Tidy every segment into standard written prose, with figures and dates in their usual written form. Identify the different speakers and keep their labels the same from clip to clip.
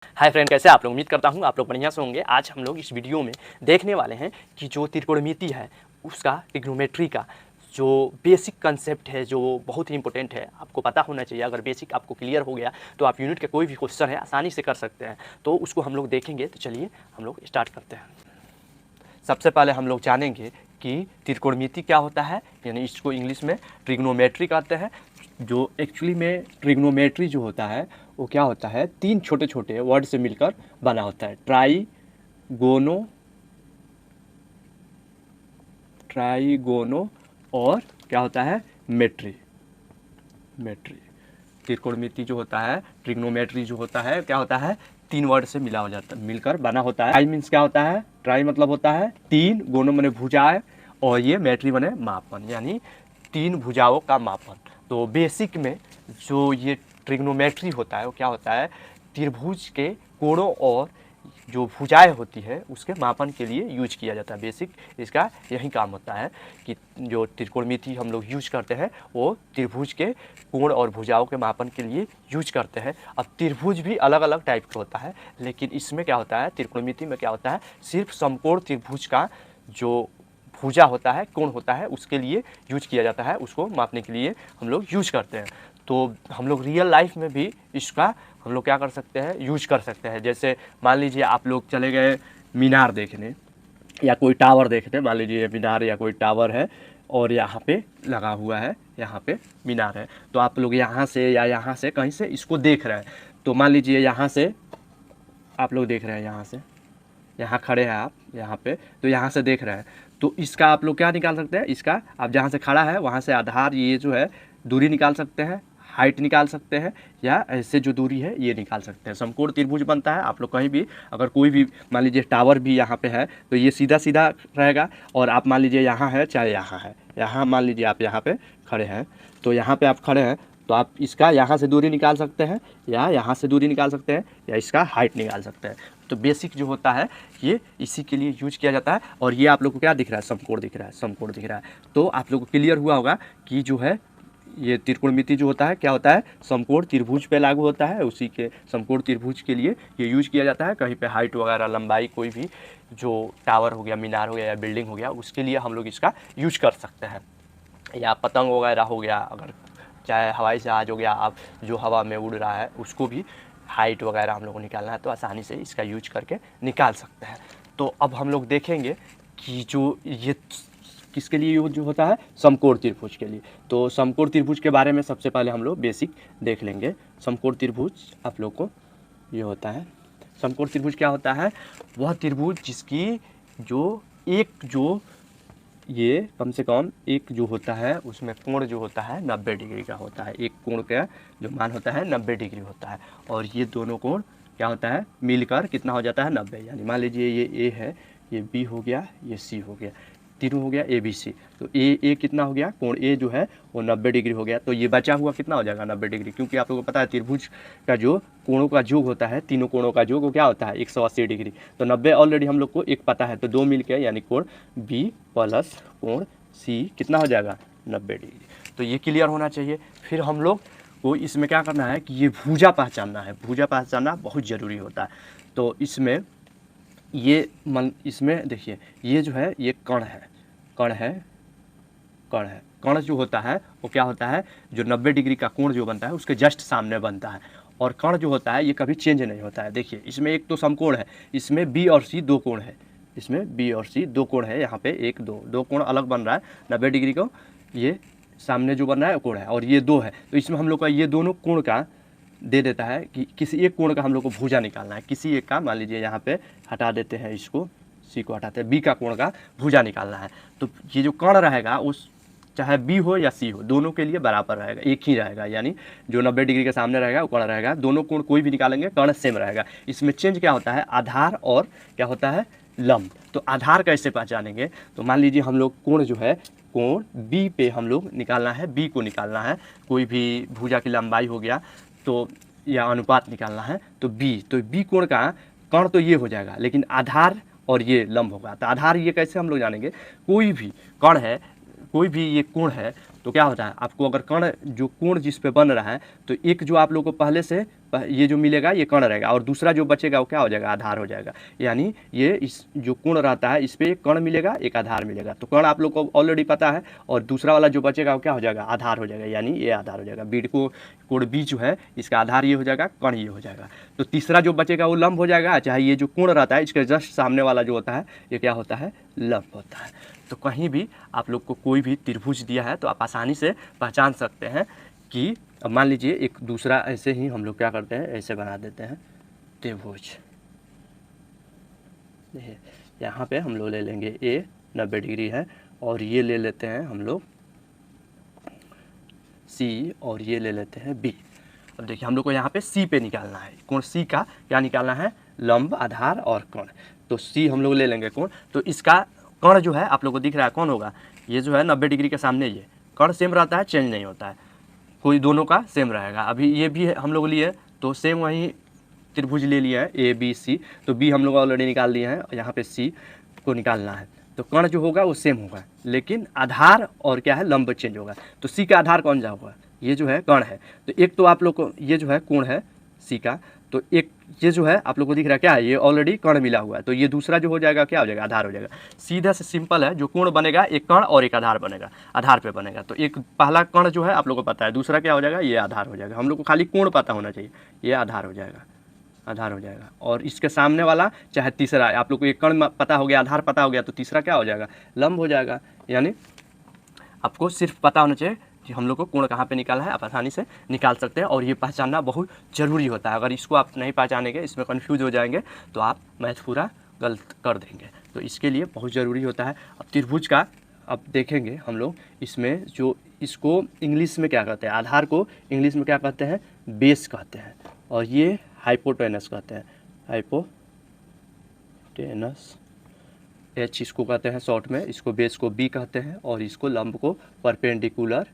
Speaker 1: Hi friend, कैसे आप लोग? उम्मीद करता हूँ आप लोग बढ़िया से होंगे। आज हम लोग इस वीडियो में देखने वाले हैं कि जो त्रिकोणमिति है उसका ट्रिग्नोमेट्री का जो बेसिक कंसेप्ट है, जो बहुत ही इंपॉर्टेंट है, आपको पता होना चाहिए। अगर बेसिक आपको क्लियर हो गया तो आप यूनिट के कोई भी क्वेश्चन है आसानी से कर सकते हैं। तो उसको हम लोग देखेंगे। तो चलिए हम लोग स्टार्ट करते हैं। सबसे पहले हम लोग जानेंगे कि त्रिकोणमिति क्या होता है, यानी इसको इंग्लिश में ट्रिग्नोमेट्री कहते हैं। जो एक्चुअली में ट्रिग्नोमेट्री जो होता है वो क्या होता है, तीन छोटे छोटे वर्ड से मिलकर बना होता है। ट्राइगोनो और क्या होता है, मेट्री। त्रिकोणमिति जो होता है, ट्रिग्नोमेट्री जो होता है, क्या होता है, तीन वर्ड से मिलकर बना होता है। ट्राई मीन्स क्या होता है, ट्राई मतलब होता है तीन, गोनो माने भुजाएं, और ये मेट्री माने मापन, यानी तीन भुजाओं का मापन। तो बेसिक में जो ये ट्रिग्नोमेट्री होता है वो क्या होता है, त्रिभुज के कोणों और जो भुजाएं होती है उसके मापन के लिए यूज किया जाता है। बेसिक इसका यही काम होता है कि जो त्रिकोणमिति हम लोग यूज करते हैं वो त्रिभुज के कोण और भुजाओं के मापन के लिए यूज करते हैं। अब त्रिभुज भी अलग अलग टाइप का होता है, लेकिन इसमें क्या होता है, त्रिकोणमिति में क्या होता है, सिर्फ समकोण त्रिभुज का जो भुजा होता है, कोण होता है, उसके लिए यूज किया जाता है। उसको मापने के लिए हम लोग यूज करते हैं। तो हम लोग रियल लाइफ में भी इसका हम लोग क्या कर सकते हैं, यूज कर सकते हैं। जैसे मान लीजिए आप लोग चले गए मीनार देखने या कोई टावर देखने, मान लीजिए मीनार या कोई टावर है और यहाँ पे लगा हुआ है, यहाँ पे मीनार है, तो आप लोग यहाँ से या यहाँ से कहीं से इसको देख रहे हैं। तो मान लीजिए यहाँ से आप लोग देख रहे हैं, यहाँ से, यहाँ खड़े हैं आप यहाँ पे, तो यहाँ से देख रहे हैं, तो इसका आप लोग क्या निकाल सकते हैं, इसका आप जहाँ से खड़ा है वहाँ से आधार ये जो है दूरी निकाल सकते हैं, हाइट निकाल सकते हैं, या ऐसे जो दूरी है ये निकाल सकते हैं। समकोण त्रिभुज बनता है। आप लोग कहीं भी अगर कोई भी मान लीजिए टावर भी यहाँ पे है तो ये सीधा सीधा रहेगा, और आप मान लीजिए यहाँ है चाहे यहाँ है, यहाँ मान लीजिए आप यहाँ पे खड़े हैं, तो यहाँ पे आप खड़े हैं तो आप इसका यहाँ से दूरी निकाल सकते हैं, या यहाँ से दूरी निकाल सकते हैं, या इसका हाइट निकाल सकते हैं। तो बेसिक जो होता है ये इसी के लिए यूज किया जाता है। और ये आप लोग को क्या दिख रहा है, समकोण दिख रहा है, समकोण दिख रहा है। तो आप लोग को क्लियर हुआ होगा कि जो है ये त्रिकोणमिति जो होता है क्या होता है, समकोण त्रिभुज पे लागू होता है। उसी के समकोण त्रिभुज के लिए ये यूज किया जाता है। कहीं पे हाइट वगैरह, लंबाई, कोई भी जो टावर हो गया, मीनार हो गया या बिल्डिंग हो गया, उसके लिए हम लोग इसका यूज कर सकते हैं। या पतंग वगैरह हो गया, अगर चाहे हवाई जहाज हो गया, आप जो हवा में उड़ रहा है उसको भी हाइट वगैरह हम लोग को निकालना है तो आसानी से इसका यूज करके निकाल सकते हैं। तो अब हम लोग देखेंगे कि जो ये किसके लिए यूज होता है, समकोण त्रिभुज के लिए। तो समकोण त्रिभुज के बारे में सबसे पहले हम लोग बेसिक देख लेंगे। समकोण त्रिभुज आप लोग को ये होता है, समकोण त्रिभुज क्या होता है, वह त्रिभुज जिसकी जो ये कम से कम एक जो होता है उसमें कोण जो होता है 90 डिग्री का होता है। एक कोण का जो मान होता है 90 डिग्री होता है, और ये दोनों कोण क्या होता है, मिलकर कितना हो जाता है, 90। यानी मान लीजिए ये ए है, ये बी हो गया, ये सी हो गया, तीनों हो गया ए बी सी। तो ए कितना हो गया, कोण ए जो है वो 90 डिग्री हो गया। तो ये बचा हुआ कितना हो जाएगा, 90 डिग्री, क्योंकि आप लोगों को पता है त्रिभुज का जो कोणों का योग होता है, तीनों कोणों का योग वो क्या होता है, 180 डिग्री। तो 90 ऑलरेडी हम लोग को एक पता है, तो दो मिल के यानी कोण बी प्लस कोण सी कितना हो जाएगा, 90 डिग्री। तो ये क्लियर होना चाहिए। फिर हम लोग को इसमें क्या करना है कि ये भुजा पहचानना है। भुजा पहचानना बहुत ज़रूरी होता है। तो इसमें इसमें देखिए ये जो है ये कण है, कण जो होता है वो क्या होता है, जो 90 डिग्री का कोण जो बनता है उसके जस्ट सामने बनता है। और कण जो होता है ये कभी चेंज नहीं होता है। देखिए इसमें एक तो समकोण है, इसमें बी और सी दो कोण है, इसमें बी और सी दो कोण है, यहाँ पे एक दो कोण अलग बन रहा है 90 डिग्री को, ये सामने जो बन रहा है कोण है, और ये दो है। तो इसमें हम लोग का ये दोनों कोण का दे देता है कि किसी एक कोण का हम लोग को भुजा निकालना है। किसी एक का, मान लीजिए यहाँ पे हटा देते हैं, इसको सी को हटाते हैं, बी का कोण का भुजा निकालना है। तो ये जो कण रहेगा उस चाहे बी हो या सी हो, दोनों के लिए बराबर रहेगा, एक ही रहेगा। यानी जो 90 डिग्री के सामने रहेगा वो कण रहेगा, दोनों कोण कोई भी निकालेंगे कण सेम रहेगा। इसमें चेंज क्या होता है, आधार और क्या होता है, लंब। तो आधार कैसे पहचानेंगे, तो मान लीजिए हम लोग कोण जो है, कोण बी पे हम लोग निकालना है, बी को निकालना है, कोई भी भुजा की लंबाई हो गया तो या अनुपात निकालना है, तो बी कोण का कण तो ये हो जाएगा, लेकिन आधार और ये लंब होगा। तो आधार ये कैसे हम लोग जानेंगे, कोई भी कण है, कोई भी ये कोण है तो क्या होता है आपको अगर कर्ण जो कोण जिस पे बन रहा है तो एक जो आप लोग को पहले से ये जो मिलेगा ये कर्ण रहेगा और दूसरा जो बचेगा वो क्या हो जाएगा आधार हो जाएगा। यानी ये इस जो कोण रहता है इस पे एक कर्ण मिलेगा एक आधार मिलेगा। तो कर्ण आप लोग को ऑलरेडी पता है और दूसरा वाला जो बचेगा वो क्या हो जाएगा आधार हो जाएगा, यानी ये आधार हो जाएगा। बीड को कोण बी जो है इसका आधार ये हो जाएगा, कर्ण ये हो जाएगा। तो तीसरा जो बचेगा वो लंब हो जाएगा, चाहे ये जो कोण रहता है इसके जस्ट सामने वाला जो होता है ये क्या होता है लंब होता है। तो कहीं भी आप लोग को कोई भी त्रिभुज दिया है तो आप आसानी से पहचान सकते हैं कि अब मान लीजिए एक दूसरा ऐसे ही हम लोग क्या करते हैं ऐसे बना देते हैं त्रिभुज। यहाँ पे हम लोग ले लेंगे ए 90 डिग्री है और ये ले लेते हैं हम लोग सी और ये ले लेते हैं बी। अब देखिए हम लोग को यहाँ पे सी पे निकालना है कोण सी का क्या निकालना है लंब आधार और कोण। तो सी हम लोग ले लेंगे कोण, तो इसका कर्ण जो है आप लोग को दिख रहा है कौन होगा ये जो है 90 डिग्री के सामने ये कर्ण सेम रहता है चेंज नहीं होता है, कोई दोनों का सेम रहेगा। अभी ये भी हम लोग लिए तो सेम वही त्रिभुज ले लिया है ए बी सी, तो बी हम लोग ऑलरेडी निकाल लिए हैं, यहाँ पे सी को निकालना है। तो कर्ण जो होगा वो सेम होगा लेकिन आधार और क्या है लंब चेंज होगा। तो सी का आधार कौन सा होगा ये जो है कर्ण है। तो एक तो आप लोग को ये जो है कोण है सी का, तो एक ये जो है आप लोग को दिख रहा है क्या है ये ऑलरेडी कर्ण मिला हुआ है, तो ये दूसरा जो हो जाएगा क्या हो जाएगा आधार हो जाएगा। सीधा से सिंपल है, जो कोण बनेगा एक कर्ण और एक आधार बनेगा, आधार पे बनेगा। तो एक पहला कर्ण जो है आप लोग को पता है, दूसरा क्या हो जाएगा ये आधार हो जाएगा। हम लोग को खाली कोण पता होना चाहिए, ये आधार हो जाएगा, आधार हो जाएगा। और इसके सामने वाला चाहे तीसरा आप लोग को एक कर्ण पता हो गया आधार पता हो गया तो तीसरा क्या हो जाएगा लंब हो जाएगा। यानी आपको सिर्फ पता होना चाहिए कि हम लोग को कोण कहाँ पे निकालना है, आप आसानी से निकाल सकते हैं। और ये पहचानना बहुत ज़रूरी होता है, अगर इसको आप नहीं पहचानेंगे इसमें कन्फ्यूज हो जाएंगे तो आप मैथ पूरा गलत कर देंगे। तो इसके लिए बहुत ज़रूरी होता है। अब त्रिभुज का अब देखेंगे हम लोग, इसमें जो इसको इंग्लिश में क्या कहते हैं आधार को इंग्लिश में क्या कहते हैं बेस कहते हैं और ये हाइपोटेनस कहते हैं, हाइपोटेनस एच इसको कहते हैं शॉर्ट में, इसको बेस को बी कहते हैं और इसको लंब को परपेंडिकुलर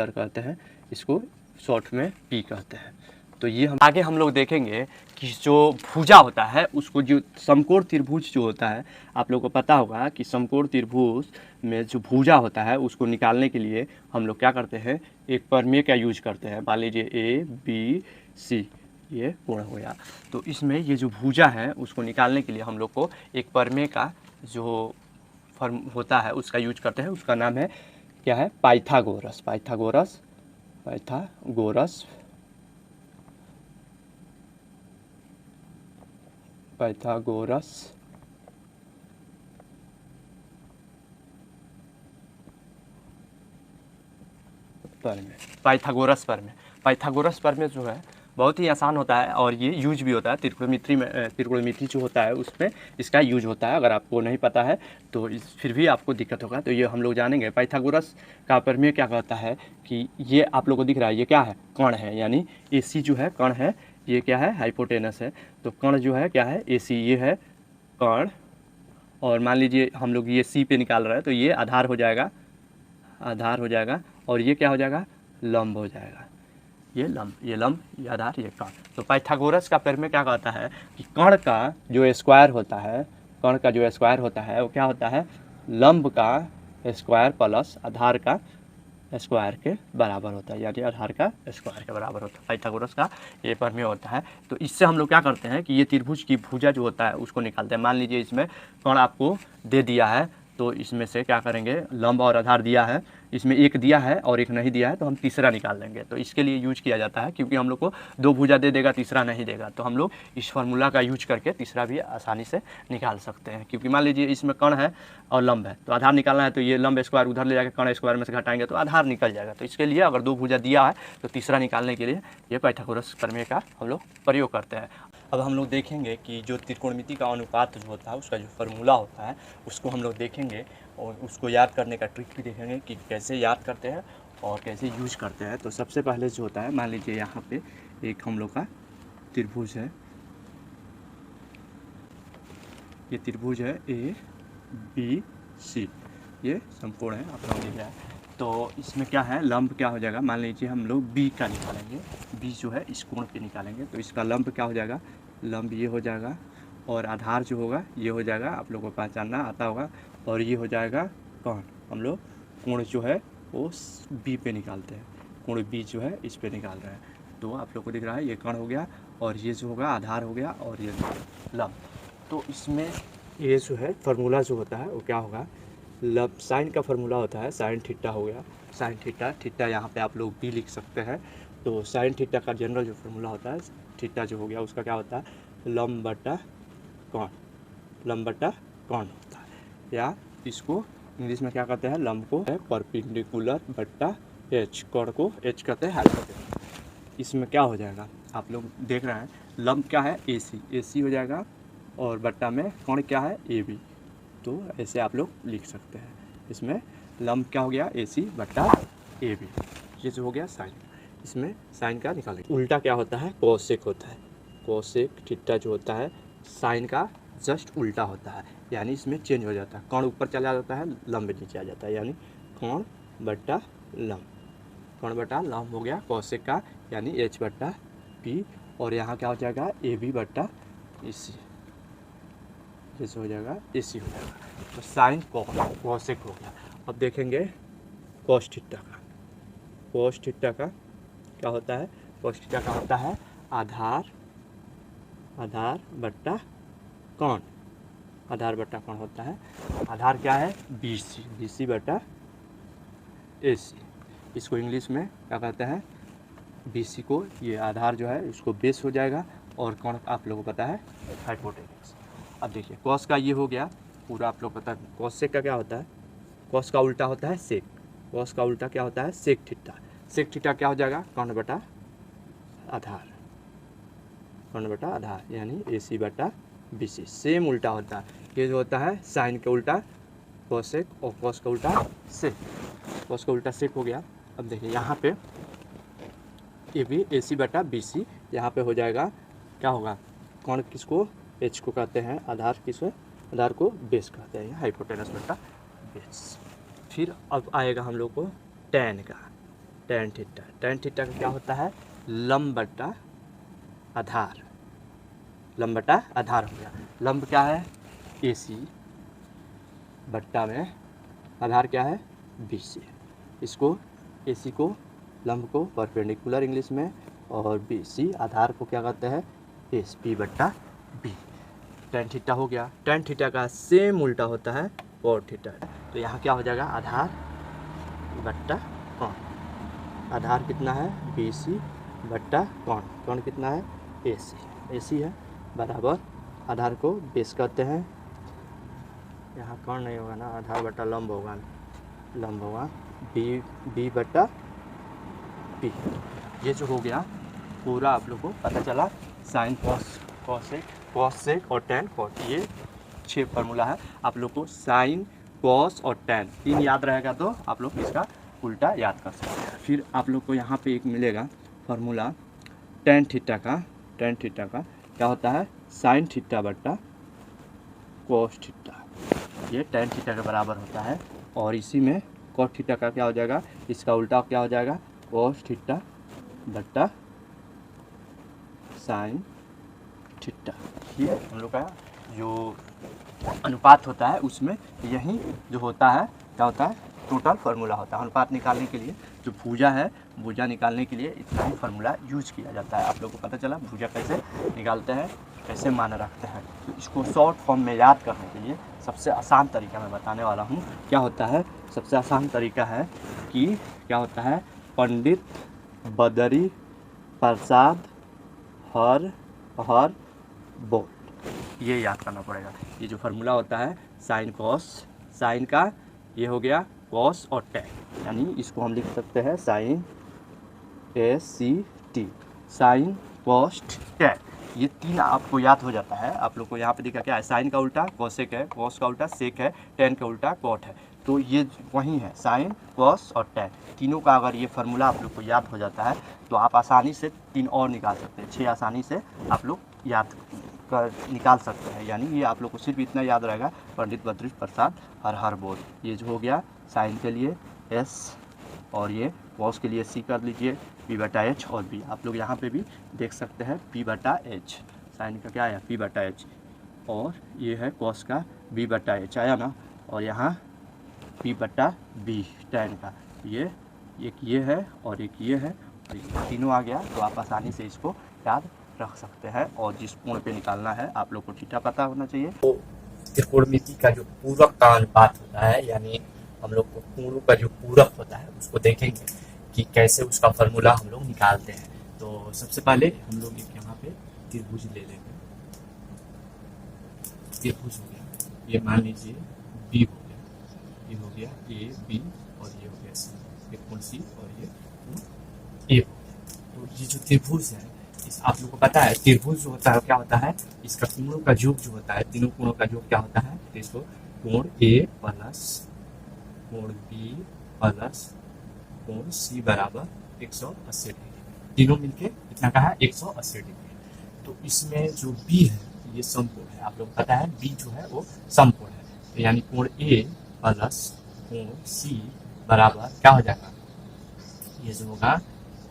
Speaker 1: कहते हैं, इसको शॉर्ट में पी कहते हैं। तो ये हम आगे हम लोग देखेंगे कि जो भुजा होता है उसको जो समकोण त्रिभुज जो होता है आप लोग को पता होगा कि समकोण त्रिभुज में जो भुजा होता है उसको निकालने के लिए हम लोग क्या करते हैं एक प्रमेय का यूज करते हैं। मान लीजिए ए बी सी ये कोण हो गया, तो इसमें ये जो भुजा है उसको निकालने के लिए हम लोग को एक प्रमेय का जो फॉर्म होता है उसका यूज करते हैं, उसका नाम है क्या है पाइथागोरस। पाइथागोरस पाइथागोरस पाइथागोरस प्रमेय, पाइथागोरस प्रमेय। पाइथागोरस प्रमेय जो है बहुत ही आसान होता है और ये यूज भी होता है त्रिकोणमिति में, त्रिकोणमिति जो होता है उसमें इसका यूज होता है। अगर आपको नहीं पता है तो फिर भी आपको दिक्कत होगा, तो ये हम लोग जानेंगे। पाइथागोरस का प्रमेय क्या कहता है कि ये आप लोग को दिख रहा है ये क्या है कर्ण है, यानी ए सी जो है कर्ण है, ये क्या है हाइपोटेनस है। तो कर्ण जो है क्या है ए सी ये है कर्ण, और मान लीजिए हम लोग ये सी पे निकाल रहे हैं तो ये आधार हो जाएगा, आधार हो जाएगा और ये क्या हो जाएगा लंब हो जाएगा, ये लंब ये आधार ये कर्ण। तो पाइथागोरस का प्रमेय क्या कहता है कि कर्ण का जो स्क्वायर होता है, कर्ण का जो स्क्वायर होता है वो क्या होता है लंब का स्क्वायर प्लस आधार का स्क्वायर के बराबर होता है, यानी आधार का स्क्वायर के बराबर होता है। पाइथागोरस का ये प्रमेय होता है। तो इससे हम लोग क्या करते हैं कि ये त्रिभुज की भुजा जो होता है उसको निकालते हैं। मान लीजिए इसमें कर्ण आपको दे दिया है तो इसमें से क्या करेंगे लंब और आधार दिया है, इसमें एक दिया है और एक नहीं दिया है तो हम तीसरा निकाल लेंगे। तो इसके लिए यूज किया जाता है क्योंकि हम लोग को दो भुजा दे देगा तीसरा नहीं देगा, तो हम लोग इस फार्मूला का यूज करके तीसरा भी आसानी से निकाल सकते हैं। क्योंकि मान लीजिए इसमें कर्ण है और लंब है तो आधार निकालना है, तो ये लंब स्क्वायर उधर ले जाकर कर्ण स्क्वायर में से घटाएंगे तो आधार निकल जाएगा। तो इसके लिए अगर दो भुजा दिया है तो तीसरा निकालने के लिए ये पाइथागोरस प्रमेय का हम लोग प्रयोग करते हैं। अब हम लोग देखेंगे कि जो त्रिकोणमिति का अनुपात जो होता है उसका जो फार्मूला होता है उसको हम लोग देखेंगे और उसको याद करने का ट्रिक भी देखेंगे कि कैसे याद करते हैं और कैसे यूज करते हैं। तो सबसे पहले जो होता है मान लीजिए यहाँ पे एक हम लोग का त्रिभुज है, ये त्रिभुज है ए बी सी, ये समकोण है आप लोग दिख रहा है। तो इसमें क्या है लंब क्या हो जाएगा, मान लीजिए हम लोग बी का निकालेंगे, बी जो है इस कोण पे निकालेंगे तो इसका लंब क्या हो जाएगा लंब ये हो जाएगा और आधार जो होगा ये हो जाएगा, आप लोगों को पहचानना आता होगा, और ये हो जाएगा कौन, हम लोग कोण जो है वो बी पे निकालते हैं, कोण बी जो है इस पे निकाल रहे हैं। तो आप लोग को दिख रहा है ये कण हो गया और ये जो होगा आधार हो गया और ये लंब। तो इसमें ये जो है फार्मूला जो होता है वो क्या होगा, लंब साइन का फार्मूला होता है साइन थीटा हो गया, साइन थीटा, थीटा यहाँ पे आप लोग बी लिख सकते हैं। तो साइन थीटा का जनरल जो फार्मूला होता है थीटा जो हो गया उसका क्या होता है, लंब बटा कोण, लंब बटा कोण होता है, या इसको इंग्लिश में क्या कहते हैं, लंब को परपेंडिकुलर बट्टा एच, कोण को एच कहते हैं हाइपोटेनस। इसमें क्या हो जाएगा आप लोग देख रहे हैं, लंब क्या है ए सी, ए सी हो जाएगा और बट्टा में कोण क्या है ए बी। तो ऐसे आप लोग लिख सकते हैं, इसमें लंब क्या हो गया ए सी बट्टा ए बी, ये जो हो गया साइन। इसमें साइन का निकालेंगे, उल्टा क्या होता है कोसेक होता है, कोसेक थीटा जो होता है साइन का जस्ट उल्टा होता है, यानी इसमें चेंज हो जाता है, कोण ऊपर चला जाता है लंब नीचे आ जाता है, यानी कोण बट्टा लंब, कोण बट्टा लंब हो गया कोसेक का, यानी एच बट्टा पी, और यहाँ क्या हो जाएगा ए बी बट्टा ए सी, जैसे हो जाएगा ए सी हो जाएगा। तो साइन कोसेक हो गया। अब देखेंगे कोस थीटा का, कोस थीटा का क्या होता है, कोस थीटा का होता है आधार, आधार बट्टा कोण, आधार बट्टा कोण होता है, आधार क्या है बी सी, बी सी बट्टा ए सी। इसको इंग्लिश में क्या कहते हैं, बी सी को ये आधार जो है इसको बेस हो जाएगा और कोण आप लोगों को पता है हाइपोटेनस। अब देखिए कॉस का ये हो गया पूरा आप लोग पता है, कॉसेक का क्या होता है, कॉस का उल्टा होता है सेक, कॉस का उल्टा क्या होता है सेक थीटा, सेक थीटा क्या हो जाएगा कोण बटा आधार, कोण बटा आधार, यानी ए सी बटा बी सी, सेम उल्टा होता है। ये जो होता है साइन का उल्टा कोसेक और कॉस का उल्टा सेक, कॉस का उल्टा सेक हो गया। अब देखिए यहाँ पे ये भी ए सी बटा बी सी, यहाँ पे हो जाएगा क्या होगा, कोण किसको एच को कहते हैं, आधार किसको, आधार को बेस कहते हैं, हाइपोटेनस बटा बेस। फिर अब आएगा हम लोग को टैन का, टैन थीटा, टैन थीटा का क्या होता है लंब बटा आधार, लंब बटा आधार हो गया, लंब क्या है ए सी बट्टा में आधार क्या है बी सी, इसको ए सी को लंब को परपेंडिकुलर इंग्लिश में और बी सी आधार को क्या कहते हैं एस पी बट्टा बी। टैन थीटा हो गया, टैन थीटा का सेम उल्टा होता है कोट थीटा, तो यहाँ क्या हो जाएगा आधार बट्टा कोण, आधार कितना है बी सी बट्टा कोण, कोण कितना है ए सी, ए सी है बराबर आधार को बेस कहते हैं, यहाँ कोण नहीं होगा ना, आधार बट्टा लंब होगा, लंब होगा बी, बी बट्टा पी। ये जो हो गया पूरा आप लोग को पता चला, साइन कॉस, कॉसेक और टैन कॉट, ये 6 फार्मूला है। आप लोग को साइन कॉस और टैन 3 याद रहेगा तो आप लोग इसका उल्टा याद कर सकते हैं। फिर आप लोग को यहाँ पे एक मिलेगा फार्मूला टैन थीटा का, टैन थीटा का क्या होता है साइन थीटा बट्टा कॉस थीटा, ये टैन थीटा के बराबर होता है, और इसी में कॉस थीटा का क्या हो जाएगा, इसका उल्टा क्या हो जाएगा कॉस थीटा बट्टा साइन थीटा। ये हम लोग का जो अनुपात होता है उसमें यही जो होता है क्या होता है टोटल फार्मूला होता है। अनुपात निकालने के लिए जो भुजा है, भुजा निकालने के लिए इतना ही फार्मूला यूज किया जाता है। आप लोग को पता चला भुजा कैसे निकालते हैं, कैसे मान रखते हैं। तो इसको शॉर्ट फॉर्म में याद करने के लिए सबसे आसान तरीका मैं बताने वाला हूँ। क्या होता है सबसे आसान तरीका है कि क्या होता है पंडित बदरी प्रसाद हर हर बोल, ये याद करना पड़ेगा। ये जो फार्मूला होता है साइन कॉस, साइन का ये हो गया कॉस और टैन, यानी इसको हम लिख सकते हैं sine a c t, sine cos tan. ये 3 आपको याद हो जाता है। आप लोग को यहाँ पे दिखा क्या है, साइन का उल्टा कॉसेक है, कॉस का उल्टा सेक है, टैन का उल्टा कॉट है। तो ये वही है साइन कॉस और टैन, तीनों का अगर ये फार्मूला आप लोग को याद हो जाता है तो आप आसानी से 3 और निकाल सकते हैं, 6 आसानी से आप लोग याद कर निकाल सकते हैं। यानी ये आप लोग को सिर्फ इतना याद रहेगा पंडित बद्री प्रसाद हर हर बोल। ये जो हो गया साइन के लिए एस और ये कॉस के लिए सी कर लीजिए, पी बटा एच और बी। आप लोग यहाँ पे भी देख सकते हैं पी बटा एच, साइन का क्या आया पी बटा एच, और ये है कॉस का बी बटा एच आया ना, और यहाँ P बटा B tan का। ये एक ये है और एक ये है और ये तीनों आ गया, तो आप आसानी से इसको याद रख सकते हैं। और जिस कोण पे निकालना है आप लोग को थीटा पता होना चाहिए।
Speaker 2: तो त्रिकोणमिति का जो पूरक का अनुपात होता है, यानी हम लोग को कोणों का जो पूरक होता है उसको देखेंगे कि कैसे उसका फॉर्मूला हम लोग निकालते हैं। तो सबसे पहले हम लोग एक यहाँ पे त्रिभुज ले लेंगे। त्रिभुज हो गया, ये मान लीजिए बी हो गया, ये हो गया ए बी और ये हो गया सी, ये कोण सी और ये कोण ए हो गया। तो ये जो त्रिभुज है, इस आप लोग को पता है त्रिभुज जो होता है क्या होता है, इसका कोणों का योग जो होता है, तीनों कोणों का योग क्या होता है, तो इसको कोण ए प्लस कोण बी प्लस कोण सी बराबर 180 डिग्री, तीनों मिलके कितना का है 180 डिग्री। तो इसमें जो बी है ये समकोण है, आप लोग पता है बी जो है वो समकोण है, तो यानी कोण ए प्लस कोण सी बराबर क्या हो जाएगा, ये जो होगा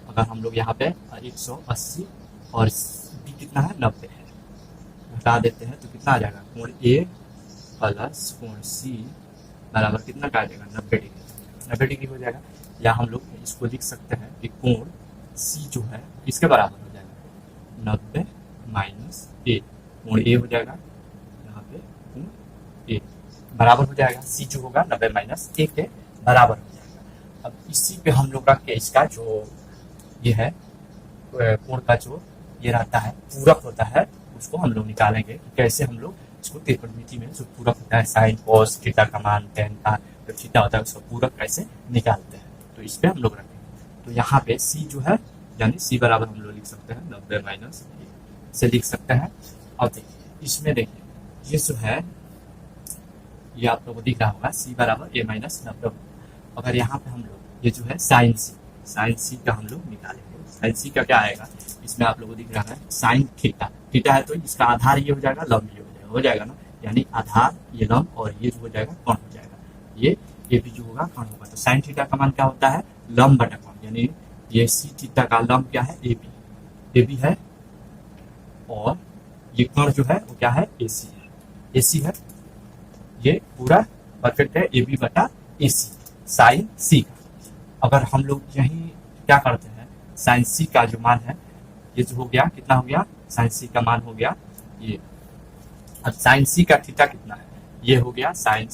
Speaker 2: अगर हम लोग यहाँ पे 180 और बी कितना है 90 है, घटा देते हैं तो कितना आ जाएगा, कोण ए प्लस कोण सी बराबर कितना का आ जाएगा 90 डिग्री, 90 डिग्री हो जाएगा। या हम लोग इसको लिख सकते हैं कि कोण सी जो है इसके बराबर हो जाएगा 90 माइनस ए, कोण ए हो जाएगा यहाँ पे कोण ए बराबर हो जाएगा, सी जो होगा 90 माइनस ए के बराबर हो जाएगा। अब इसी पे हम लोग रख के इसका जो ये है कोण का जो ये रहता है पूरक होता है, उसको हम लोग निकालेंगे कि कैसे हम लोग इसको त्रिकोणमिति में जो पूरक होता है साइन कोस थीटा का मान टेन का जो थीटा होता है उसका पूरक कैसे निकालते हैं, तो इस पे हम लोग रखेंगे। तो यहाँ पे सी जो है यानी सी बराबर हम लोग लिख सकते हैं 90 माइनस ए से लिख सकते हैं। अब देखिए इसमें देखिए ये जो है ये आप लोग को दिख रहा होगा सी बराबर ए माइनस 90। अगर यहाँ पे हम लोग ये जो है साइन सी का हम लोग निकालेंगे, साइन सी का क्या आएगा, इसमें आप लोग को दिख रहा है साइन थीटा, थीटा है तो इसका आधार ये हो जाएगा, लंब ये हो जाएगा ना, यानी आधार ये लंब और ये जो हो जाएगा कोण हो जाएगा, ये भी जो होगा कोण होगा। तो साइन थीटा का मान क्या होता है, लंब बटा कोण, यानी ये सी थीटा का लंब क्या है ए बी है और ये कोण जो है वो क्या है ए सी है, ये पूरा परफेक्ट है ए बी बटा ए सी साइन सी का। अगर हम लोग यही क्या करते हैं साइन सी का जो मान है ये जो हो गया कितना हो गया, साइन सी का मान हो गया ये, अब साइन सी का थीटा कितना है, ये हो गया साइन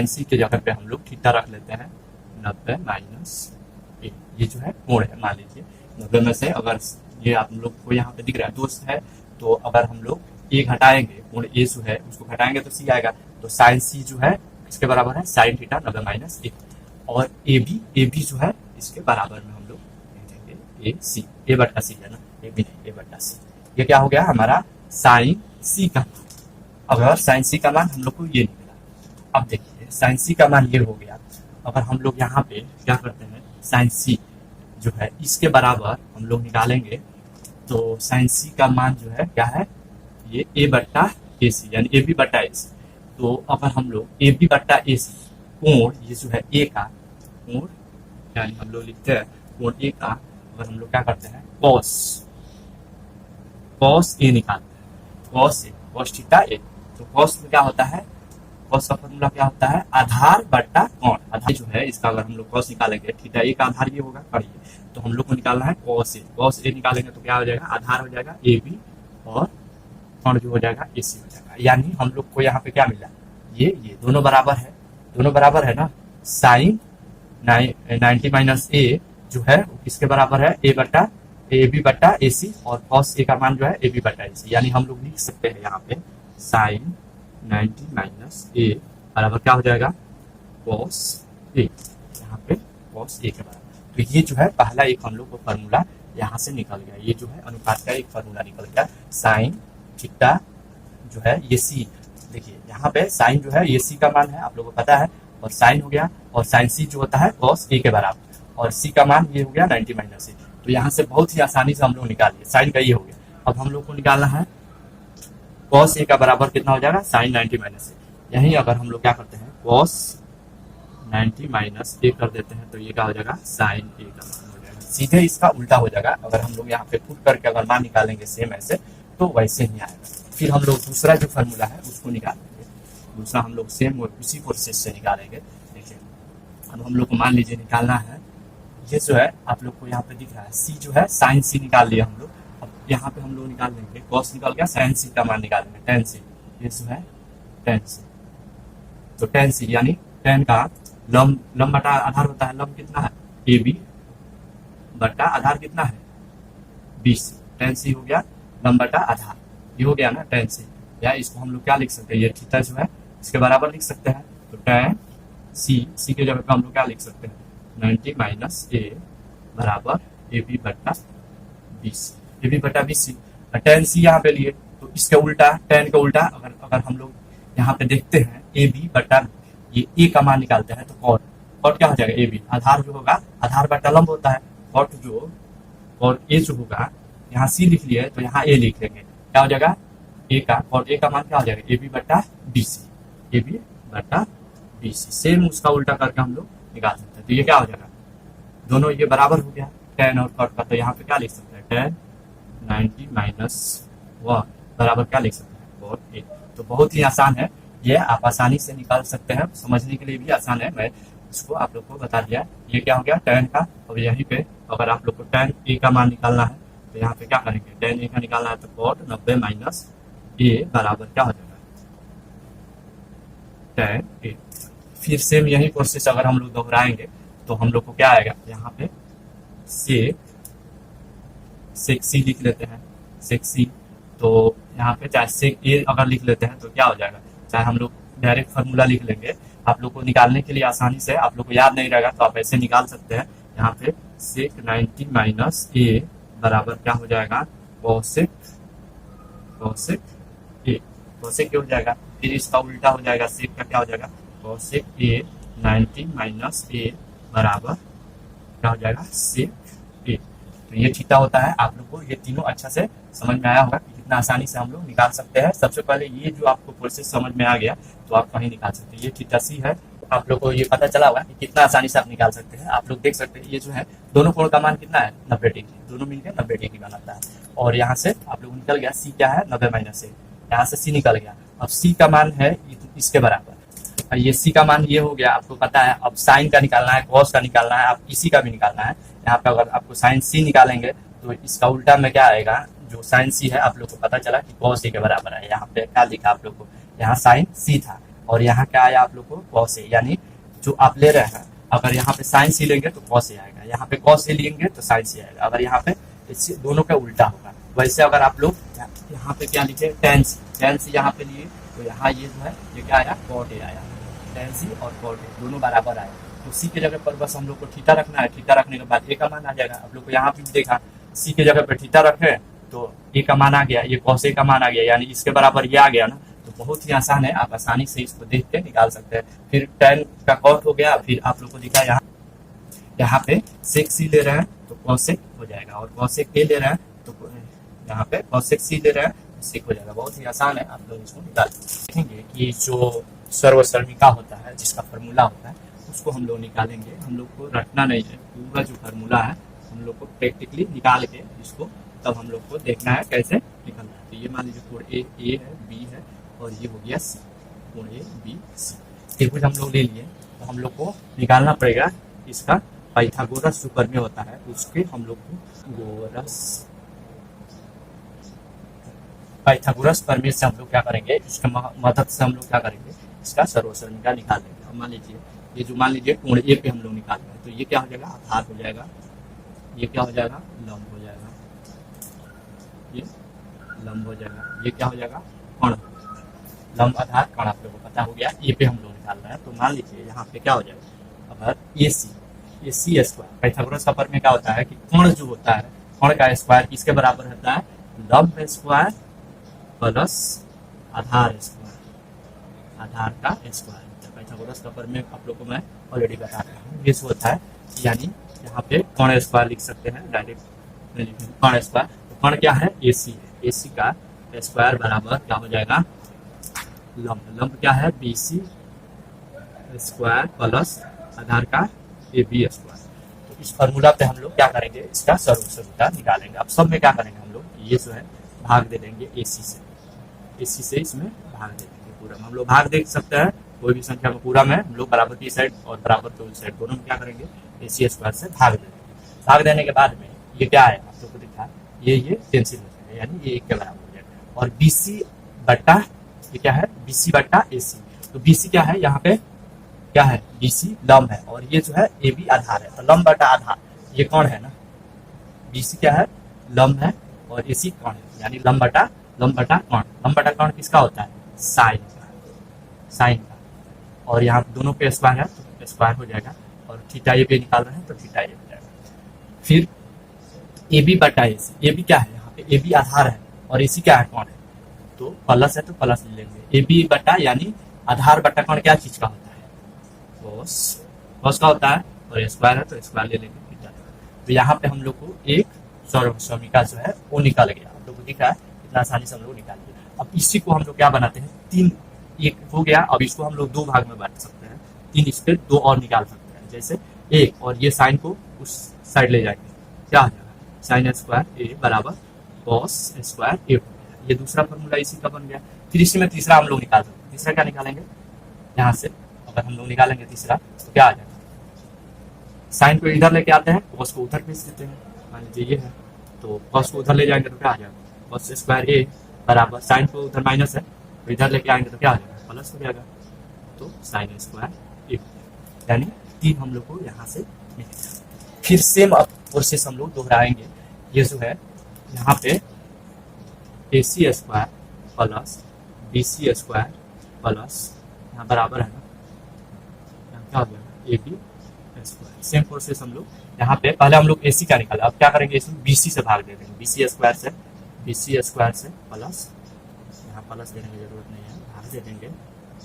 Speaker 2: सी के जगह पे हम लोग थीटा रख लेते हैं 90 माइनस ए, ये जो है कोण है, मान लीजिए 90 में से अगर ये आप लोग को यहाँ पे दिख रहा है दोस्त है, तो अगर हम लोग ए घटाएंगे कोण ए जो है उसको घटाएंगे तो सी आएगा, तो साइन सी जो है इसके बराबर है साइन थीटा 90 माइनस ए, और ए बी जो है इसके बराबर में हम लोग लिखेंगे ए बटा सी है ना, ए बी नहीं ए बटा सी, ये क्या हो गया हमारा साइन सी का मान। अगर साइन सी का मान हम लोग को ये नहीं मिला, अब देखिए साइन सी का मान ये हो गया, अगर हम लोग यहाँ पे क्या करते हैं साइन सी जो है इसके बराबर हम लोग निकालेंगे, तो साइन सी का मान जो है क्या है ये ए बटा ए सी यानी ए बी बटा ए सी। तो अगर हम लोग ए बी बटा ए सी कोण ये जो है ए का कोण यानी हम लोग लिखते हैं कोण ए का, अगर हम लोग क्या करते हैं कॉस ए निकालते हैं, कॉस थीटा ए, तो कॉस में क्या होता है, कॉस का फॉर्मूला क्या होता है आधार बटा कोण, आधार जो है इसका अगर हम लोग कॉस निकालेंगे थीटा ए का आधार ये होगा पढ़िए, तो हम लोग को निकालना है कॉस ए निकालेंगे तो क्या हो जाएगा आधार हो जाएगा ए बी और कोण जो हो जाएगा ए सी हो जाएगा, यानी हम लोग को यहाँ पे क्या मिला ये दोनों बराबर है ना, साइन 90 माइनस ए जो है वो किसके बराबर है ए बी बटा ए सी, और कॉस ए का मान जो है ए बी बटा ए सी, यानी हम लोग लिख सकते हैं यहाँ पे साइन 90 माइनस ए बराबर क्या हो जाएगा कॉस ए, यहाँ पे कॉस ए के बराबर। तो ये जो है पहला एक हम लोग को फॉर्मूला यहाँ से निकल गया, ये जो है अनुपात का एक फॉर्मूला निकल गया, साइन थीटा जो है ये सी, देखिए यहाँ पे साइन जो है ये सी का मान है आप लोगों को पता है, और साइन हो गया, और साइन सी जो होता है कॉस ए के बराबर, और सी का मान ये हो गया 90 माइनस ए। तो यहाँ से बहुत ही आसानी से हम लोग निकाल लिए, साइन का ये हो गया। अब हम लोग को निकालना है कॉस ए का बराबर कितना हो जाएगा साइन 90 माइनस ए, यही अगर हम लोग क्या करते हैं कॉस 90 माइनस ए कर देते हैं तो ये क्या हो जाएगा साइन ए का मान हो जाएगा, सीधे इसका उल्टा हो जाएगा। अगर हम लोग यहाँ पे पुट करके अगर मान निकालेंगे सेम ऐसे तो वैसे ही आएगा। फिर हम लोग दूसरा जो फॉर्मूला है उसको निकालेंगे, दूसरा हम लोग सेम उसी प्रोसेस से निकालेंगे। देखिए अब हम लोग को मान लीजिए निकालना है, ये जो है आप लोग को यहाँ पे दिख रहा है सी जो है साइन सी निकाल लिया हम लोग। अब यहाँ पे हम लोग निकाल लेंगे कॉस निकाल गया, साइन सी का मान निकालेंगे टेन सी, ये जो है टेन सी। तो टेन सी यानी टेन का लंब बटा आधार होता है, लंब कितना है ए बी बटा आधार कितना है 20, टेन सी हो गया लंब बटा आधार, ये हो गया ना टेन सी। या इसको हम लोग क्या लिख सकते हैं, ये थीटा जो है इसके बराबर लिख सकते हैं। तो टेन सी के जगह पे हम लोग क्या लिख सकते हैं 90 माइनस ए बराबर ए बी बटा 20, ए बी बटा 20। टेन सी यहाँ पे लिए तो इसके उल्टा टेन का उल्टा अगर हम लोग यहाँ पे देखते हैं ए बी बटा ये ए का मान निकालते हैं तो कॉट क्या हो जाएगा ए बी, आधार जो होगा आधार बटा लंब होता है, कॉट ए जो होगा यहाँ सी लिख लिया है तो यहाँ ए लिख लेंगे, क्या हो जाएगा ए का, और ए का मान क्या हो जाएगा ए बी बटा बी सी, ए बी बटा बी सी। सेम उसका उल्टा करके हम लोग निकाल सकते हैं। तो ये क्या हो जाएगा दोनों ये बराबर हो गया टेन और कॉट का, तो यहाँ पे क्या लिख सकते हैं टेन 90 माइनस 1 बराबर क्या लिख सकते हैं कॉट ए। तो बहुत ही आसान है, ये आप आसानी से निकाल सकते हैं, समझने के लिए भी आसान है, मैं इसको आप लोग को बता दिया। ये क्या हो गया टेन का, और यहीं पे अगर आप लोग को टेन ए का मान निकालना है तो यहाँ पे क्या करेंगे टेन ए का निकालना है तो कॉट 90 माइनस ए बराबर क्या हो जाएगा टेन ए। फिर सेम यही प्रोसेस अगर हम लोग दोहराएंगे तो हम लोग को क्या आएगा, यहाँ पे सेक सी लिख लेते हैं, सेक सी। तो यहाँ पे चाहे सेक ए अगर लिख लेते हैं तो क्या हो जाएगा, चाहे हम लोग डायरेक्ट फार्मूला लिख लेंगे, आप लोग को निकालने के लिए आसानी से, आप लोग को याद नहीं रहेगा तो आप ऐसे निकाल सकते हैं। यहाँ पे सेक 90 माइनस ए बराबर क्या हो जाएगा कोसेक ए, कोसेक हो जाएगा। फिर इसका उल्टा हो जाएगा सेक का क्या हो जाएगा कोसेक ए 90 माइनस ए बराबर क्या हो जाएगा सेक ए। तो ये थीटा होता है। आप लोग को ये तीनों अच्छा से समझ में आया होगा कि कितना आसानी से हम लोग निकाल सकते हैं। सबसे पहले ये जो आपको प्रोसेस समझ में आ गया तो आप कहीं निकाल सकते हैं। ये थीटा सी है, आप लोग को ये पता चला होगा कि कितना आसानी से आप निकाल सकते हैं। आप लोग देख सकते हैं ये जो है दोनों कोण का मान कितना है 90 डिग्री, दोनों मिलकर 90 डिग्री बनाता है। और यहाँ से आप लोग निकल गया सी क्या है 90 माइनस ए, यहाँ से सी निकल गया। अब सी का मान है इसके बराबर, ये सी का मान ये हो गया, आपको पता है। अब साइन का निकालना है, कॉस का निकालना है, आप इसी का भी निकालना है। यहाँ पे अगर आपको साइन सी निकालेंगे तो इसका उल्टा में क्या आएगा, जो साइन सी है आप लोग को पता चला कि कॉस ए के बराबर है। यहाँ पे क्या लिखा आप लोग को, यहाँ साइन सी था और यहाँ क्या आया आप लोग को कॉस ए, यानी जो आप ले रहे हैं अगर यहाँ पे साइन सी लेंगे तो कॉस ए आएगा, यहाँ पे कॉस ए लेंगे तो साइन सी आएगा। अगर यहाँ पे दोनों का उल्टा होगा। वैसे अगर आप लोग यहाँ पे क्या लिखे टेन सी यहाँ पे लिए तो यहाँ ये जो है ये क्या आया कॉट ए आया, टेन सी और कॉट ए दोनों बराबर आए। तो सी के जगह पर बस हम लोग को थीटा रखना है, थीटा रखने के बाद ए का मान आ जाएगा। आप लोग को यहाँ पे भी देखा सी के जगह पर थीटा रखे तो ए का मान आ गया, ये कॉस ए का मान आ गया, यानी इसके बराबर ये आ गया ना। तो बहुत ही आसान है, आप आसानी से इसको देख के निकाल सकते हैं। फिर टेन का कॉट हो गया, फिर आप लोग को दिखा यहाँ पे सेक सी ले रहे हैं तो कॉसेक हो जाएगा, और कॉसेक ए ले रहे हैं तो यहाँ पे कॉसेक सी ले रहे हैं तो सेक हो जाएगा। बहुत ही आसान है, आप लोग इसको निकाल देखेंगे कि जो सर्वसरणिका होता है जिसका फार्मूला होता है उसको हम लोग निकालेंगे। हम लोग को रटना नहीं है, पूरा जो फार्मूला है हम लोग को प्रैक्टिकली निकाल के इसको तब हम लोग को देखना है कैसे निकलना है। तो ये मान लीजिए कोण ए है, बी है और ये हो गया सी, कोण ए बी सी त्रिभुज हम लोग ले लिए। तो हम लोग को निकालना पड़ेगा इसका पाइथागोरस जो प्रमेय होता है उसके हम लोग को पाइथागोरस प्रमेय से हम लोग क्या करेंगे, इसके मदद से हम लोग क्या करेंगे इसका सर्वसरणिका निकाल देंगे। अब मान लीजिए ये जो मान लीजिए कोण ए पे हम लोग निकाल रहे हैं तो ये क्या हो जाएगा आधार हो जाएगा, ये क्या हो जाएगा लंब हो जाएगा, ये लंब हो जाएगा, ये क्या हो जाएगा कण, लंब आधार कण आप लोगों को पता हो गया। ए पे हम लोग निकाल रहे हैं तो मान लीजिए यहाँ पे क्या हो जाएगा अगर ए सी स्क्वायर, पाइथागोरस का प्रमेय क्या होता है कि कोण जो होता है कोण का स्क्वायर किसके बराबर होता है लंब स्क्वायर प्लस आधार स्क्वायर, आधार का स्क्वायर। पाइथागोरस का प्रमेय आप लोग को मैं ऑलरेडी बता रहा हूँ। ये होता है यानी यहाँ पे कण स्क्वायर लिख सकते हैं डायरेक्ट कण स्क्वायर। तो कण क्या है ए सी है, ए सी का स्क्वायर बराबर क्या हो जाएगा लंब, लंब क्या है बी सी स्क्वायर प्लस आधार का ए बी स्क्वायर। तो इस फॉर्मूला पे हम लोग क्या करेंगे इसका सर्वसरणिका निकालेंगे। अब सब में क्या करेंगे हम लोग ये जो है भाग दे देंगे ए सी से इसमें भाग दे देंगे। पूरा में हम लोग भाग देख सकते हैं, कोई भी संख्या को पूरा में हम लोग बराबर की साइड और बराबर की साइड दोनों में क्या करेंगे, AC स्क्वायर से भाग देंगे। भाग देने के बाद में ये क्या है आप लोग को दिखा, ये कैंसिल हो जाएगा, यानी ये 1 के बराबर हो जाएगा। और BC बट्टा ये क्या है, BC बट्टा AC। तो BC क्या है, यहाँ पे क्या है, BC लंब है और ये जो है AB आधार है। तो लंब बटा आधार ये कौन है ना, BC क्या है, लंब है और AC कौन है, यानी लंब बटा कौन। लंब बटा कौन किसका होता है, साइन का। और यहाँ दोनों पे स्क्वायर है तो स्क्वायर हो जाएगा, और थीटा ए पे निकाल रहे हैं तो थीटा ए हो जाएगा। फिर AB बटा AC, AB क्या है, यहाँ पे AB आधार है और AC क्या है, कौन है, तो प्लस है तो प्लस ले लेंगे। AB बटा यानी आधार बटा कौन क्या चीज का होता है, कॉस का होता है, और स्क्वायर है तो स्क्वायर ले लेंगे थीटा। तो यहाँ पे हम लोग को एक समीका जो है वो निकल गया, आप लोग को दिख रहा है इतना आसानी से हम लोग निकाल दिया। अब इसी को हम लोग क्या बनाते हैं, 3 एक हो गया, अब इसको हम लोग 2 भाग में बांट सकते हैं, 3 इस पे 2 और निकाल सकते हैं, जैसे 1 और ये साइन को उस साइड ले जाएंगे, क्या हो जाएगा, साइन स्क्वायर ए बराबर कॉस स्क्वायर ए। ये दूसरा फॉर्मूला इसी का बन गया। फिर इसी में तीसरा हम लोग निकाल सकते हैं। तीसरा क्या निकालेंगे, यहाँ से अगर हम लोग निकालेंगे तीसरा तो क्या आ जाएगा, साइन को इधर लेके आते हैं, कॉस को उधर भेज देते हैं, मान लीजिए ये है, तो कॉस को उधर ले जाएंगे तो क्या आ जाएगा, कॉस स्क्वायर ए बराबर साइन को उधर माइनस है तो इधर लेके आएंगे तो क्या आ जाएगा, प्लस हो जाएगा, तो साइन स्क्वायर ए, यानी 3 हम लोग को यहाँ से मिलेगा। फिर सेम अब प्रोसेस हम लोग दोहराएंगे। ये जो है यहाँ पे AC square plus BC square plus यहाँ बराबर है ना, यहाँ क्या हो जाएगा AB स्क्वायर। सेम प्रोसेस हम लोग यहाँ पे पहले हम लोग AC का निकाले, अब क्या करेंगे, इसमें BC से भाग दे देंगे, BC स्क्वायर से प्लस, यहाँ प्लस देने की जरूरत नहीं है, भाग दे देंगे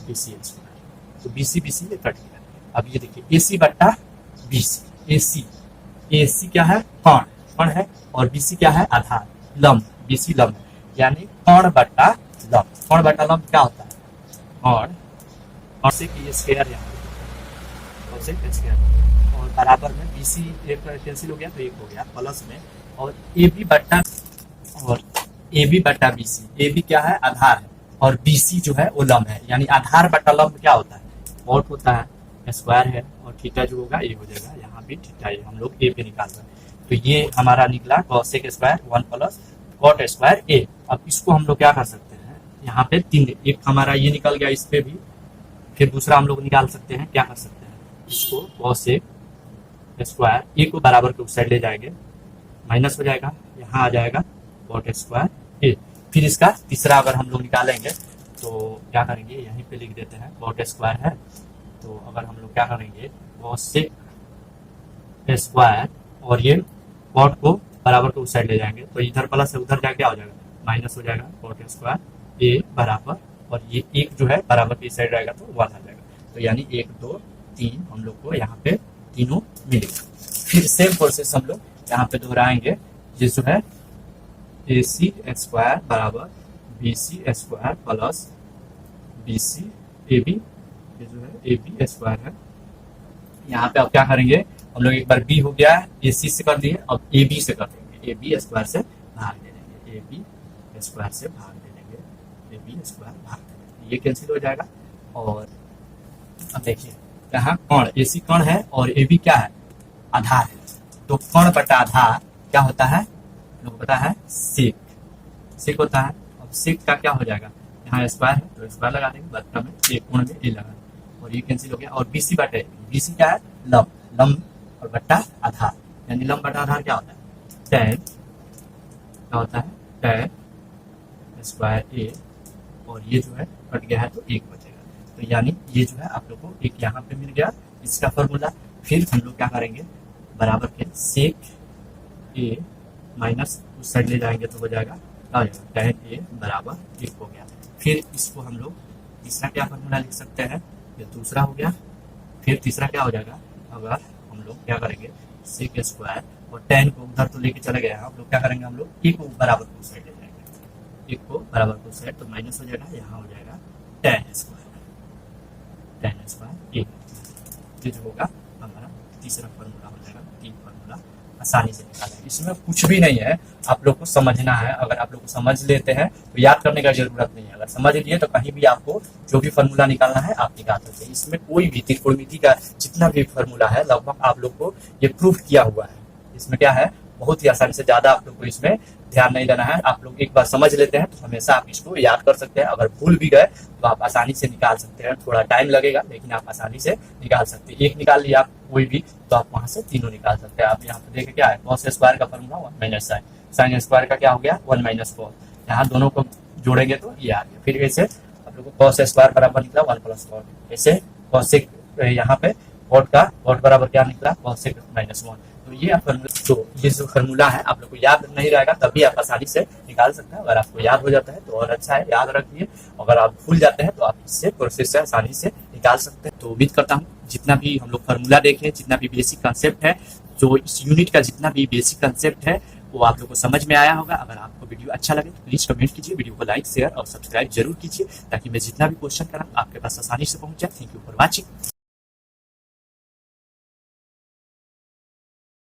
Speaker 2: BC स्क्वायर। तो BC ये कट गया। अब ये देखिए AC बट्टा BC, AC क्या है, कौन है, और BC क्या है, आधार, लंब, BC लंब, यानी कौन बट्टा लंब। कौन बट्टा लंब क्या होता है, कौन से की स्क्वायर, यहाँ कौन से स्क्वायर, और बराबर में BC एक कैंसिल हो गया तो 1 हो गया प्लस में, और AB बट्टा BC। AB क्या है, आधार है, और BC जो है वो लंब है, यानी आधार बट्टा लंब क्या होता है, कॉट होता है, स्क्वायर है, और थीटा जो होगा ये हो जाएगा, यहाँ भी थीटा ये हम लोग ए पे निकाल रहे हैं। तो ये हमारा निकला cosec square 1 plus cot square a. अब इसको हम लोग क्या कर सकते हैं, यहाँ पे 3, एक हमारा ये निकल गया इस पे भी, फिर दूसरा हम लोग निकाल सकते हैं, क्या कर सकते हैं, इसको कॉसेक स्क्वायर ए को बराबर के उस साइड ले जाएंगे, माइनस हो जाएगा, यहाँ आ जाएगा कॉट स्क्वायर ए। फिर इसका तीसरा अगर हम लोग निकालेंगे तो क्या करेंगे, यहीं पे लिख देते हैं कॉट स्क्वायर है, तो अगर हम लोग क्या करेंगे कॉसेक स्क्वायर और ये कॉट को बराबर को उस साइड ले जाएंगे, तो इधर प्लस से उधर जाके क्या हो जाएगा, माइनस हो जाएगा, कॉट स्क्वायर ए बराबर, और ये 1 जो है बराबर की साइड रहेगा तो 1 आ जाएगा। तो यानी 1 2 3 हम लोग को यहाँ पे तीनों मिलेगा। फिर सेम प्रोसेस हम लोग यहाँ पे दोहराएंगे। ये जो है AC स्क्वायर बराबर BC square plus BC AB, ये जो है AB स्क्वायर है। यहाँ पे अब क्या करेंगे, हम लोग एक बार B हो गया है, AC से कर दिए, अब AB से कर देंगे, AB स्क्वायर से भाग दे देंगे, AB स्क्वायर से भाग दे देंगे, AB स्क्वायर भाग दे देंगे, ये कैंसिल हो जाएगा। और अब देखिए यहाँ कौन, AC कौन है और AB क्या है, आधार है, तो कौन बटा आधार क्या होता है, लोग पता है, सेक होता है। अब सेक का क्या हो जाएगा, यहाँ स्क्वायर है तो स्क्वायर लगा देंगे, बट्टा में एक कोण में ए लगा, और ये कैंसिल हो गया। और BC बटे BC क्या है, लंब और बट्टा आधार, यानी लंब बटा आधार क्या होता है, टैन, क्या होता है, टैन स्क्वायर ए, और ये जो है कट गया है तो 1 बचेगा। तो यानी ये जो है आप लोग को एक यहाँ पे मिल गया इसका फॉर्मूला। फिर हम लोग क्या करेंगे, बराबर के सेक ए माइनस उस साइड ले जाएंगे तो हो जाएगा, क्या हो जाएगा, टैन ए बराबर 1 हो गया। फिर इसको हम लोग तीसरा क्या फॉर्मूला लिख सकते हैं, ये दूसरा हो गया। फिर तीसरा क्या हो जाएगा, अगर हम लोग क्या करेंगे, सेक स्क्वायर और टैन को उधर तो लेके चले गए, हम लोग क्या करेंगे, हम लोग 1 को बराबर को साइड ले जाएंगे, 1 को बराबर को साइड, तो माइनस हो जाएगा, यहाँ हो जाएगा टैन स्क्वायर ए। ये जो होगा हमारा तीसरा फॉर्मूला हो जाएगा, 3 फॉर्मूला आसानी से निकालें। इसमें कुछ भी नहीं है, आप लोग को समझना है। अगर आप लोग को समझ लेते हैं तो याद करने का जरूरत नहीं है। अगर समझ लिए तो कहीं भी आपको जो भी फार्मूला निकालना है आप निकाल सकते हैं। इसमें कोई भी त्रिकोणमिति का जितना भी फार्मूला है लगभग आप लोग को ये प्रूफ किया हुआ है। इसमें क्या है, बहुत ही आसानी से, ज्यादा आप लोग को इसमें ध्यान नहीं देना है। आप लोग एक बार समझ लेते हैं तो हमेशा आप इसको याद कर सकते हैं। अगर भूल भी गए तो आप आसानी से निकाल सकते हैं। थोड़ा टाइम लगेगा लेकिन आप आसानी से निकाल सकते हैं। एक निकाल लिया आप कोई भी तो आप वहां से तीनों निकाल सकते हैं। आप यहाँ पे देखें क्या है, cos स्क्वायर का formula 1 minus sine, sine square का क्या हो गया 1 माइनस कॉस। यहाँ दोनों को जोड़ेंगे तो ये आ गया। फिर ऐसे आप लोग को cos स्क्वायर बराबर निकला 1 प्लस कॉट। ऐसे cosec यहाँ पे कॉट का कॉट बराबर क्या निकला cosec माइनस 1। तो ये जो फार्मूला है आप लोग को याद नहीं रहेगा तभी आप आसानी से निकाल सकते हैं। अगर आपको याद हो जाता है तो और अच्छा है, याद रखिए। अगर आप भूल जाते हैं तो आप इससे प्रोसेस से आसानी से निकाल सकते हैं। तो उम्मीद करता हूँ जितना भी हम लोग फार्मूला देखे, जितना भी बेसिक कंसेप्ट है, जो इस यूनिट का जितना भी बेसिक कंसेप्ट है वो आप लोग को समझ में आया होगा। अगर आपको वीडियो अच्छा लगे तो प्लीज कमेंट कीजिए, वीडियो को लाइक शेयर और सब्सक्राइब जरूर कीजिए ताकि मैं जितना भी क्वेश्चन कराऊँ आपके पास आसानी से पहुंच जाए। Thank you for watching.